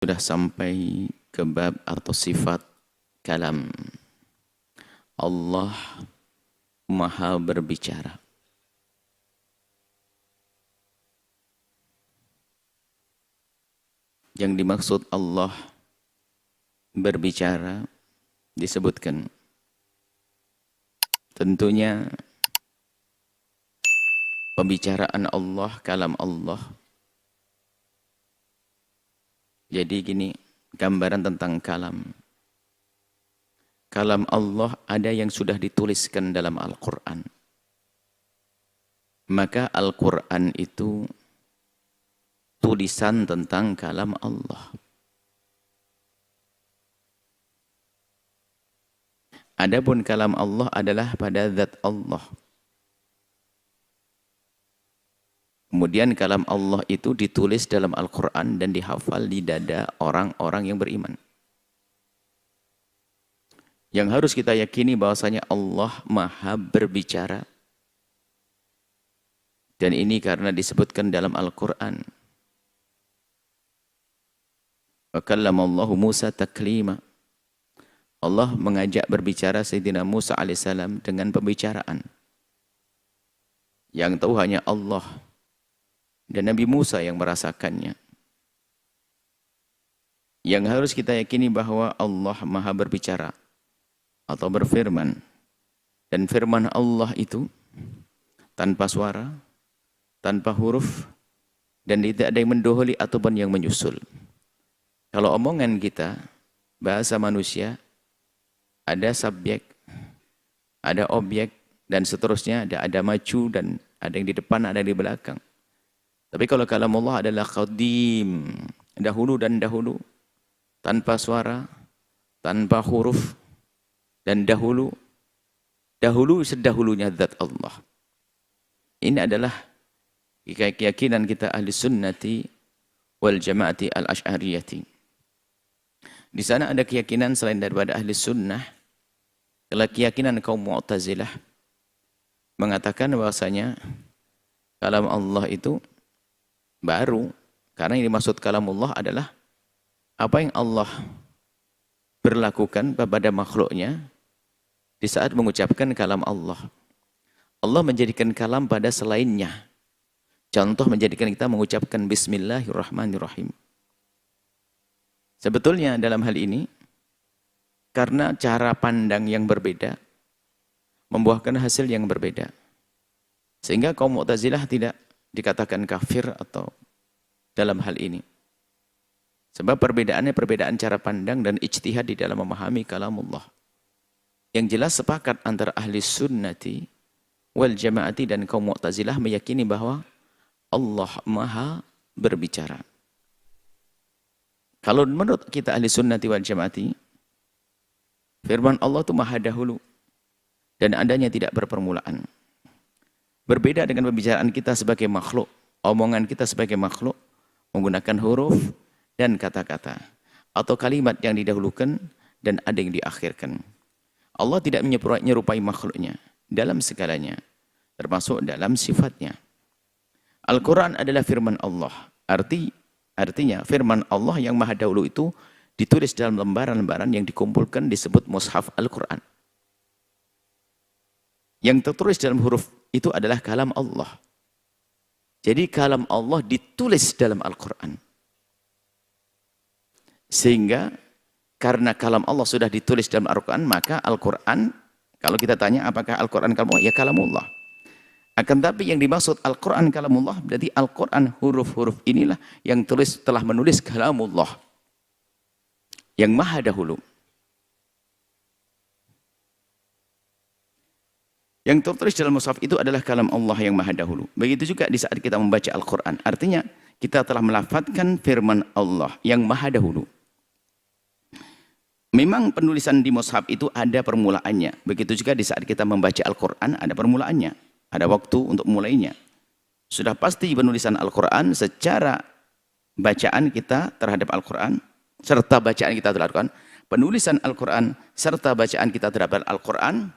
Sudah sampai ke bab atau sifat kalam. Allah Maha berbicara. Yang dimaksud Allah berbicara disebutkan. Tentunya pembicaraan Allah, kalam Allah. Jadi gini, gambaran tentang kalam. Kalam Allah ada yang sudah dituliskan dalam Al-Quran. Maka Al-Quran itu tulisan tentang kalam Allah. Adapun kalam Allah adalah pada zat Allah. Kemudian kalam Allah itu ditulis dalam Al-Quran dan dihafal di dada orang-orang yang beriman. Yang harus kita yakini bahwasanya Allah Maha berbicara. Dan ini karena disebutkan dalam Al-Quran. Wa kallamallahu Musa taklima. Allah mengajak berbicara Sayyidina Musa alaihissalam dengan pembicaraan. Yang tahu hanya Allah dan Nabi Musa yang merasakannya. Yang harus kita yakini bahwa Allah Maha berbicara atau berfirman. Dan firman Allah itu tanpa suara, tanpa huruf, dan tidak ada yang mendahului ataupun yang menyusul. Kalau omongan kita, bahasa manusia, ada subjek, ada objek, dan seterusnya, ada maju, dan ada yang di depan, ada yang di belakang. Tapi kalau kalam Allah adalah qadim, dahulu dan dahulu, tanpa suara, tanpa huruf, dan dahulu sedahulunya zat Allah. Ini adalah keyakinan kita ahli sunnati wal jamaati al-ash'ariyati. Di sana ada keyakinan selain daripada ahli sunnah, keyakinan kaum Mu'tazilah mengatakan bahwasanya kalam Allah itu baru, karena yang dimaksud kalam Allah adalah apa yang Allah berlakukan kepada makhluknya di saat mengucapkan kalam Allah. Allah menjadikan kalam pada selainnya. Contoh menjadikan kita mengucapkan Bismillahirrahmanirrahim. Sebetulnya dalam hal ini, karena cara pandang yang berbeda, membuahkan hasil yang berbeda. Sehingga kaum Mu'tazilah tidak dikatakan kafir atau dalam hal ini. Sebab perbedaannya perbedaan cara pandang dan ijtihad di dalam memahami kalamullah. Yang jelas sepakat antara ahli sunnati wal jamaati dan kaum Mu'tazilah meyakini bahwa Allah Maha berbicara. Kalau menurut kita ahli sunnati wal jamaati, firman Allah itu Maha dahulu dan adanya tidak berpermulaan. Berbeda dengan pembicaraan kita sebagai makhluk, omongan kita sebagai makhluk menggunakan huruf dan kata-kata atau kalimat yang didahulukan dan ada yang diakhirkan. Allah tidak menyerupai makhluknya dalam segalanya, termasuk dalam sifatnya. Al-Quran adalah firman Allah. Artinya firman Allah yang maha dahulu itu ditulis dalam lembaran-lembaran yang dikumpulkan disebut mushaf Al-Quran. Yang tertulis dalam huruf itu adalah kalam Allah. Jadi kalam Allah ditulis dalam Al-Quran. Sehingga karena kalam Allah sudah ditulis dalam Al-Quran, maka Al-Quran, kalau kita tanya apakah Al-Quran kalamullah, ya kalamullah. Akan tapi yang dimaksud Al-Quran kalamullah, berarti Al-Quran huruf-huruf inilah yang telah menulis kalamullah. Yang maha dahulu. Yang tertulis dalam mushaf itu adalah kalam Allah yang maha dahulu. Begitu juga di saat kita membaca Al-Quran. Artinya kita telah melafadzkan firman Allah yang maha dahulu. Memang penulisan di mushaf itu ada permulaannya. Begitu juga di saat kita membaca Al-Quran ada permulaannya. Ada waktu untuk mulainya. Sudah pasti penulisan Al-Quran secara bacaan kita terhadap Al-Quran, serta bacaan kita terhadap Al-Quran, penulisan Al-Quran serta bacaan kita terhadap Al-Quran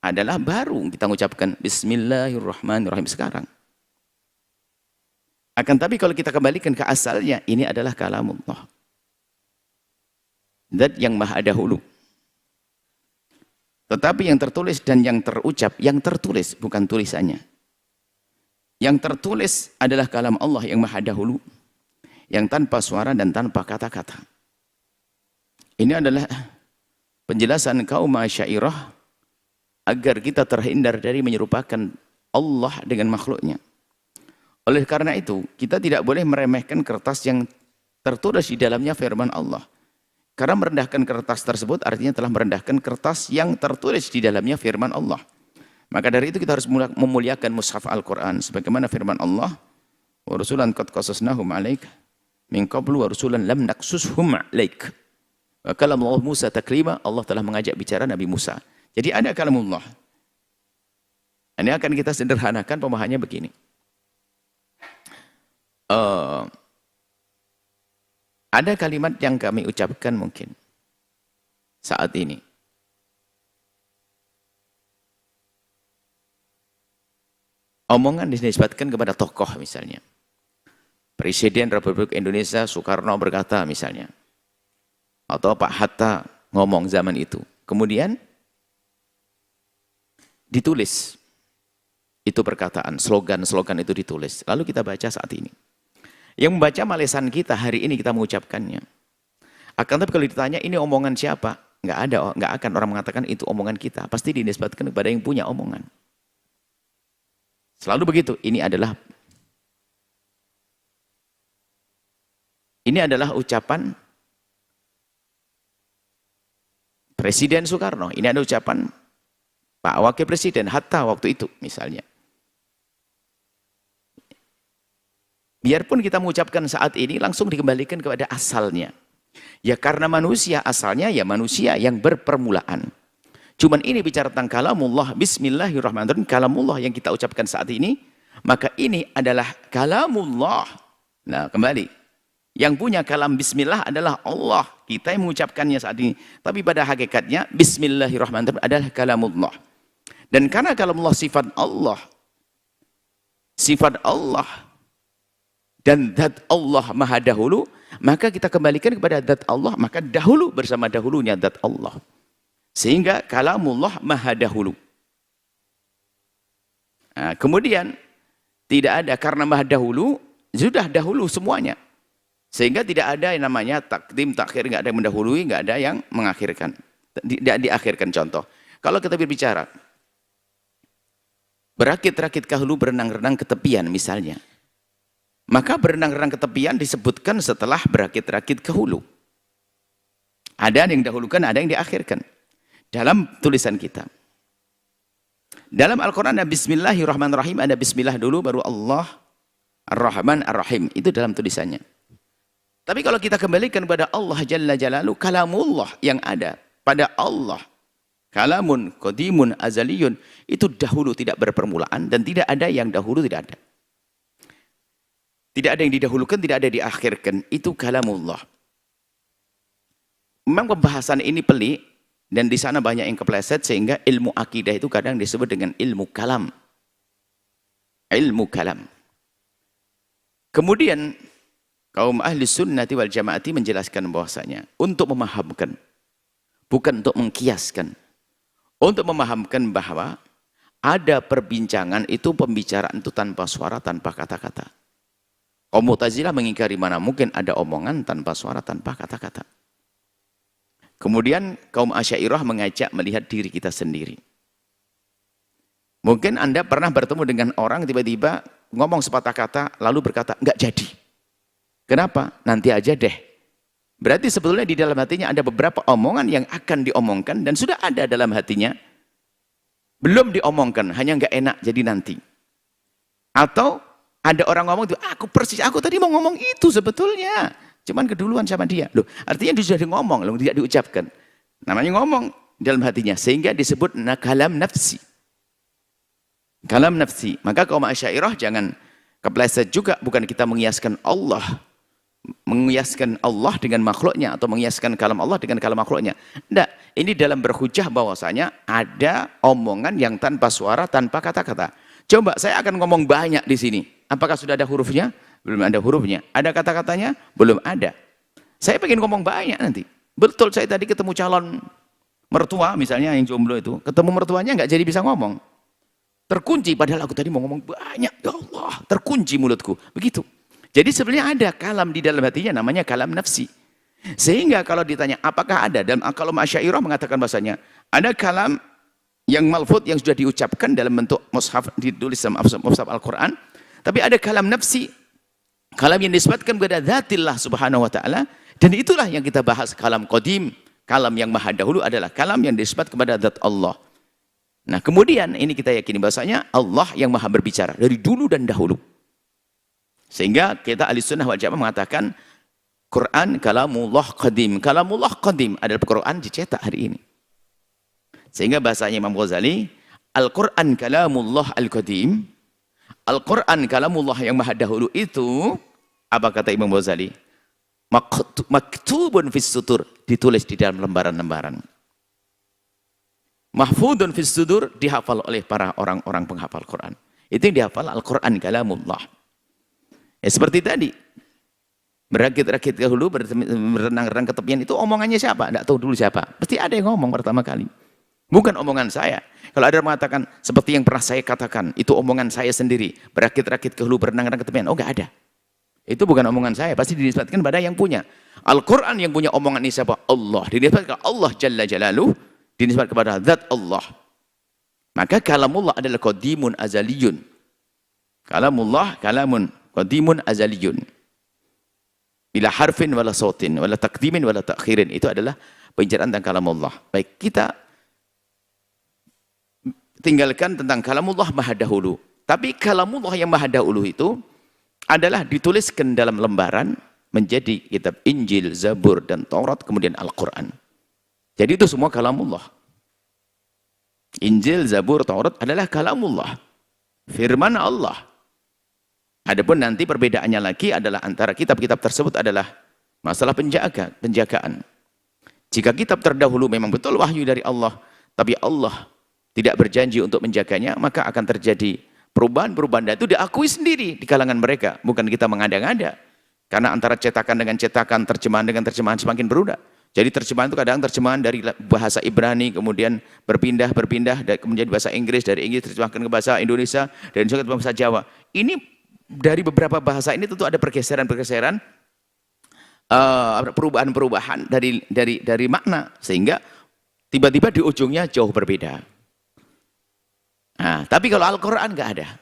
adalah baru kita mengucapkan Bismillahirrahmanirrahim sekarang. Akan tapi kalau kita kembalikan ke asalnya, ini adalah kalamullah. zat yang maha dahulu. Tetapi yang tertulis dan yang terucap, yang tertulis bukan tulisannya. Yang tertulis adalah kalam Allah yang maha dahulu, yang tanpa suara dan tanpa kata-kata. Ini adalah penjelasan kaum Asy'ariyah agar kita terhindar dari menyerupakan Allah dengan makhluknya. Oleh karena itu, kita tidak boleh meremehkan kertas yang tertulis di dalamnya firman Allah. Karena merendahkan kertas tersebut artinya telah merendahkan kertas yang tertulis di dalamnya firman Allah. Maka dari itu kita harus memuliakan mushaf Al-Quran. Sebagaimana firman Allah, wa rusulan qad qasasnahum alaik min qablu wa rusulan lam naqsushum alaik. Wa kalamullah Musa taklima, Allah telah mengajak bicara Nabi Musa. Jadi ada kalamullah. Ini akan kita sederhanakan pemahamannya begini. Ada kalimat yang kami ucapkan mungkin saat ini. Omongan dinisbatkan kepada tokoh misalnya. Presiden Republik Indonesia Soekarno berkata misalnya. Atau Pak Hatta ngomong zaman itu. Kemudian ditulis. Itu perkataan, slogan-slogan itu ditulis. Lalu kita baca saat ini. Yang membaca malesan kita hari ini kita mengucapkannya. Akan tapi kalau ditanya ini omongan siapa? Nggak akan orang mengatakan itu omongan kita. Pasti dinisbatkan kepada yang punya omongan. Selalu begitu. Ini adalah ucapan Presiden Soekarno. Ini ada ucapan Pak Wakil Presiden Hatta waktu itu misalnya. Biarpun kita mengucapkan saat ini langsung dikembalikan kepada asalnya. Ya karena manusia asalnya ya manusia yang berpermulaan. Cuman ini bicara tentang kalamullah, bismillahirrahmanirrahim, kalamullah yang kita ucapkan saat ini, maka ini adalah kalamullah. Nah kembali, yang punya kalam bismillah adalah Allah. Kita yang mengucapkannya saat ini. Tapi pada hakikatnya bismillahirrahmanirrahim adalah kalamullah. Dan karena kalamullah sifat Allah, dan zat Allah maha dahulu, maka kita kembalikan kepada zat Allah, maka dahulu bersama dahulunya zat Allah. Sehingga kalamullah maha dahulu. Nah, kemudian tidak ada, karena maha dahulu, sudah dahulu semuanya. Sehingga tidak ada yang namanya takdim, takhir, nggak ada yang mendahului, nggak ada yang mengakhirkan. Tidak diakhirkan. Contoh, kalau kita berbicara, berakit-rakit ke hulu, berenang-renang ke tepian misalnya. Maka berenang-renang ke tepian disebutkan setelah berakit-rakit ke hulu. Ada yang dahulukan, ada yang diakhirkan. Dalam tulisan kita. Dalam Al-Quran ada bismillahirrahmanirrahim, ada bismillah dulu, baru Allah ar-Rahman ar-Rahim. Itu dalam tulisannya. Tapi kalau kita kembalikan kepada Allah Jalla Jalalu, kalamullah yang ada pada Allah. Kalamun, qadimun, azaliyun. Itu dahulu tidak berpermulaan dan tidak ada yang dahulu tidak ada. Tidak ada yang didahulukan, tidak ada yang diakhirkan. Itu kalamullah. Memang pembahasan ini pelik, dan di sana banyak yang kepleset, sehingga ilmu akidah itu kadang disebut dengan ilmu kalam. Ilmu kalam. Kemudian, kaum ahli sunnati wal jamaati menjelaskan bahwasanya, untuk memahamkan, bukan untuk mengkiaskan, untuk memahamkan bahwa ada perbincangan itu, pembicaraan itu tanpa suara, tanpa kata-kata. Kaum Mu'tazilah mengingkari mana mungkin ada omongan tanpa suara, tanpa kata-kata. Kemudian kaum Asy'ariyah mengajak melihat diri kita sendiri. Mungkin Anda pernah bertemu dengan orang tiba-tiba ngomong sepatah kata lalu berkata enggak jadi. Kenapa? Nanti aja deh. Berarti sebetulnya di dalam hatinya ada beberapa omongan yang akan diomongkan dan sudah ada dalam hatinya. Belum diomongkan, hanya enggak enak jadi nanti. Atau ada orang ngomong itu, aku tadi mau ngomong itu sebetulnya. Cuman keduluan sama dia. Loh, artinya dia sudah ngomong, loh, tidak diucapkan. Namanya ngomong dalam hatinya. Sehingga disebut kalam nafsi. Kalam nafsi. Maka kaum Asy'ariyah jangan kepleset juga. Bukan kita mengiaskan Allah. Mengiaskan Allah dengan makhluknya. Atau mengiaskan kalam Allah dengan kalam makhluknya. Tidak. Ini dalam berhujah bahwasanya ada omongan yang tanpa suara, tanpa kata-kata. Coba saya akan ngomong banyak di sini. Apakah sudah ada hurufnya? Belum ada hurufnya. Ada kata-katanya? Belum ada. Saya pengen ngomong banyak nanti. Betul, saya tadi ketemu calon mertua misalnya yang jomblo itu, ketemu mertuanya nggak jadi bisa ngomong. Terkunci, padahal aku tadi mau ngomong banyak, ya Allah, terkunci mulutku. Begitu. Jadi sebenarnya ada kalam di dalam hatinya, namanya kalam nafsi. Sehingga kalau ditanya, apakah ada? Dan kalau Asy'ariyah mengatakan bahasanya, ada kalam yang malfud, yang sudah diucapkan dalam bentuk mushaf, ditulis dalam mushaf Al-Quran. Tapi ada kalam nafsi, kalam yang disebutkan kepada Zatillah subhanahu wa ta'ala. Dan itulah yang kita bahas, kalam qadim. Kalam yang maha dahulu adalah kalam yang disebut kepada Zat Allah. Nah kemudian ini kita yakini bahasanya Allah yang maha berbicara dari dulu dan dahulu. Sehingga kita ahli sunnah wal jamaah mengatakan Quran kalamullah qadim. Kalamullah qadim adalah Quran dicetak hari ini. Sehingga bahasanya Imam Ghazali, Al-Quran kalamullah al-qadim. Al-Quran kalamullah yang maha dahulu itu, apa kata Imam Ghazali? Maktubun fis sutur, ditulis di dalam lembaran-lembaran. Mahfudun fis sudur, dihafal oleh para orang-orang penghafal Quran. Itu yang dihafal Al-Quran kalamullah. Ya seperti tadi, berakit-rakit dahulu, berenang-renang ke tepian, itu omongannya siapa? Tidak tahu dulu siapa. Pasti ada yang ngomong pertama kali. Bukan omongan saya. Kalau ada yang mengatakan, seperti yang pernah saya katakan, itu omongan saya sendiri. Berakit-rakit ke hulu, berenang-renang ke tepian. Oh, enggak ada. Itu bukan omongan saya. Pasti dinisbatkan pada yang punya. Al-Quran yang punya omongan ini siapa? Allah. Dinisbatkan Allah Jalla Jalaluh. Dinisbatkan kepada Zat Allah. Maka kalamullah adalah qadimun azaliyun. Kalamullah kalamun qadimun azaliyun. Bila harfin wala sautin, wala taqdimin wala ta'khirin. Itu adalah pembicaraan tentang kalamullah. Baik, kita tinggalkan tentang kalamullah maha dahulu. Tapi kalamullah yang maha dahulu itu adalah dituliskan dalam lembaran menjadi kitab Injil, Zabur, dan Taurat, kemudian Al-Quran. Jadi itu semua kalamullah. Injil, Zabur, Taurat adalah kalamullah. Firman Allah. Adapun nanti perbedaannya lagi adalah antara kitab-kitab tersebut adalah masalah penjagaan. Jika kitab terdahulu memang betul wahyu dari Allah, tapi Allah tidak berjanji untuk menjaganya, maka akan terjadi perubahan-perubahan. Dan itu diakui sendiri di kalangan mereka. Bukan kita mengada-ngada. Karena antara cetakan dengan cetakan, terjemahan dengan terjemahan semakin berudak. Jadi terjemahan itu kadang terjemahan dari bahasa Ibrani, kemudian berpindah, dan kemudian bahasa Inggris, dari Inggris terjemahkan ke bahasa Indonesia, dan juga ke bahasa Jawa. Ini dari beberapa bahasa ini tentu ada pergeseran-pergeseran, perubahan-perubahan dari makna. Sehingga tiba-tiba di ujungnya jauh berbeda. Nah, tapi kalau Al-Quran nggak ada.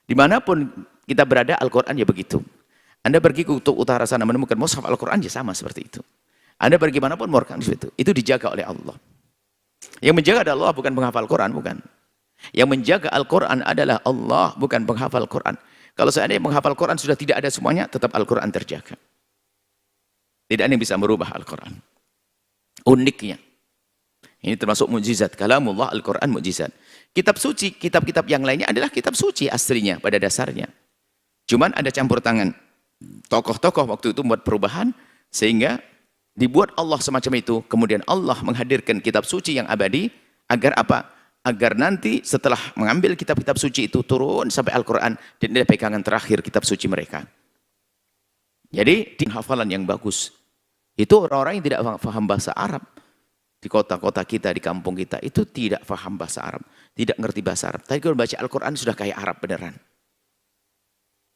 Dimanapun kita berada, Al-Quran ya begitu. Anda pergi ke kutub utara sana menemukan mushaf Al-Quran ya sama seperti itu. Anda pergi manapun, itu dijaga oleh Allah. Yang menjaga adalah Allah, bukan penghafal Quran, bukan. Yang menjaga Al-Quran adalah Allah, bukan penghafal Quran. Kalau seandainya penghafal Quran sudah tidak ada semuanya, tetap Al-Quran terjaga. Tidak ada yang bisa merubah Al-Quran. Uniknya. Ini termasuk mukjizat. Kalamullah, Al-Quran mukjizat. Kitab suci, kitab-kitab yang lainnya adalah kitab suci aslinya pada dasarnya. Cuman ada campur tangan. Tokoh-tokoh waktu itu membuat perubahan, sehingga dibuat Allah semacam itu. Kemudian Allah menghadirkan kitab suci yang abadi. Agar apa? Agar nanti setelah mengambil kitab-kitab suci itu turun sampai Al-Quran. Dan ini pegangan terakhir kitab suci mereka. Jadi di hafalan yang bagus. Itu orang-orang yang tidak paham bahasa Arab. Di kota-kota kita, di kampung kita, itu tidak paham bahasa Arab. Tidak ngerti bahasa Arab. Tapi kalau baca Al-Quran sudah kayak Arab beneran.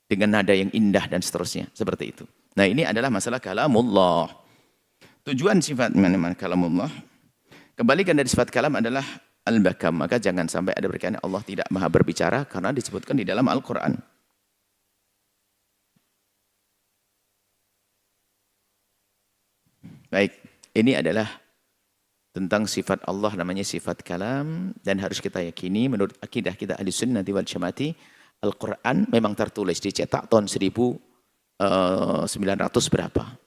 Dengan nada yang indah dan seterusnya. Seperti itu. Nah ini adalah masalah kalamullah. Tujuan sifat kalamullah. Kembalikan dari sifat kalam adalah al-bakam. Maka jangan sampai ada berkaitan Allah tidak maha berbicara. Karena disebutkan di dalam Al-Quran. Baik. Ini adalah tentang sifat Allah, namanya sifat kalam, dan harus kita yakini menurut akidah kita ahli sunnah wal jamaah, Al-Quran memang tertulis, dicetak tahun 1900 berapa.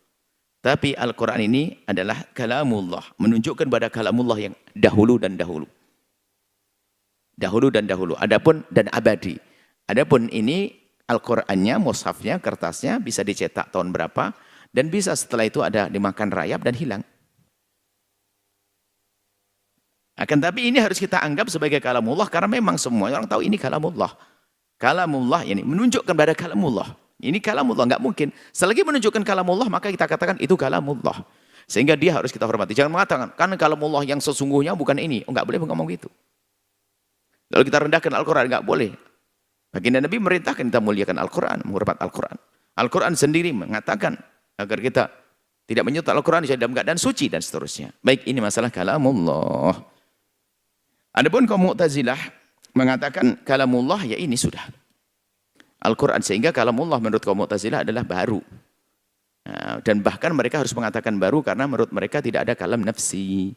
Tapi Al-Quran ini adalah kalamullah, menunjukkan pada kalamullah yang dahulu dan dahulu. Dahulu dan dahulu, adapun dan abadi. Adapun ini Al-Qurannya, mushafnya, kertasnya bisa dicetak tahun berapa, dan bisa setelah itu ada dimakan rayap dan hilang. Akan tapi ini harus kita anggap sebagai kalamullah karena memang semua orang tahu ini kalamullah. Kalamullah ini menunjukkan pada kalamullah. Ini kalamullah, nggak mungkin. Selagi menunjukkan kalamullah maka kita katakan itu kalamullah. Sehingga dia harus kita hormati. Jangan mengatakan, kan kalamullah yang sesungguhnya bukan ini. Oh, enggak boleh ngomong gitu. Lalu kita rendahkan Al-Quran, enggak boleh. Baginda Nabi merintahkan kita muliakan Al-Quran, menghormat Al-Quran. Al-Quran sendiri mengatakan agar kita tidak menyentuh Al-Quran dalam keadaan suci dan seterusnya. Baik, ini masalah kalamullah. Adapun kaum Mu'tazilah mengatakan kalamullah ya ini sudah Al-Quran, sehingga kalamullah menurut kaum Mu'tazilah adalah baru. Nah, dan bahkan mereka harus mengatakan baru karena menurut mereka tidak ada kalam nafsi.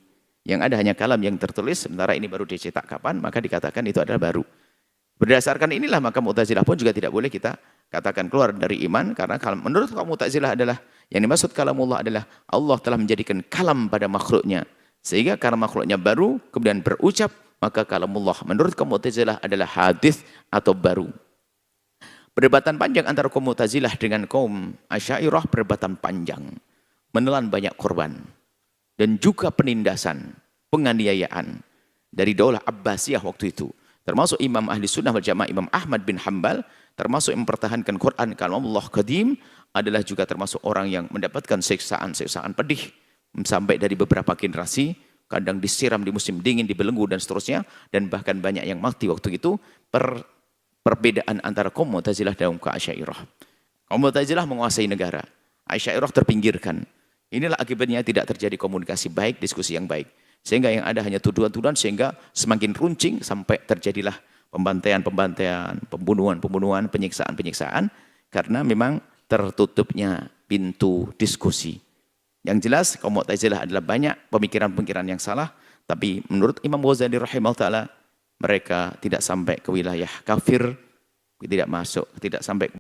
Yang ada hanya kalam yang tertulis, sementara ini baru dicetak kapan, maka dikatakan itu adalah baru. Berdasarkan inilah maka Mu'tazilah pun juga tidak boleh kita katakan keluar dari iman, karena menurut kaum Mu'tazilah adalah yang dimaksud kalamullah adalah Allah telah menjadikan kalam pada makhluknya. Sehingga karena makhluknya baru, kemudian berucap, maka kalamullah menurut kaum Mu'tazilah adalah hadis atau baru. Perdebatan panjang antara kaum Mu'tazilah dengan kaum Asy'ariyah, perdebatan panjang, menelan banyak korban dan juga penindasan, penganiayaan dari daulah Abbasiyah waktu itu. Termasuk Imam Ahli Sunnah wal Jamaah Imam Ahmad bin Hanbal, termasuk yang mempertahankan Quran kalamullah qadim, adalah juga termasuk orang yang mendapatkan siksaan-siksaan pedih sampai dari beberapa generasi, kadang disiram di musim dingin, dibelenggu dan seterusnya, dan bahkan banyak yang mati waktu itu. Perbedaan antara kaum Mu'tazilah dan kaum Asy'ariyah. Kaum Mu'tazilah menguasai negara, Asy'ariyah terpinggirkan. Inilah akibatnya tidak terjadi komunikasi baik, diskusi yang baik. Sehingga yang ada hanya tuduhan-tuduhan, sehingga semakin runcing sampai terjadilah pembantaian-pembantaian, pembunuhan-pembunuhan, penyiksaan-penyiksaan, karena memang tertutupnya pintu diskusi. Yang jelas kaum Mu'tazilah adalah banyak pemikiran-pemikiran yang salah, tapi menurut Imam Ghazali rahimahullah ta'ala, mereka tidak sampai ke wilayah kafir, tidak masuk, tidak sampai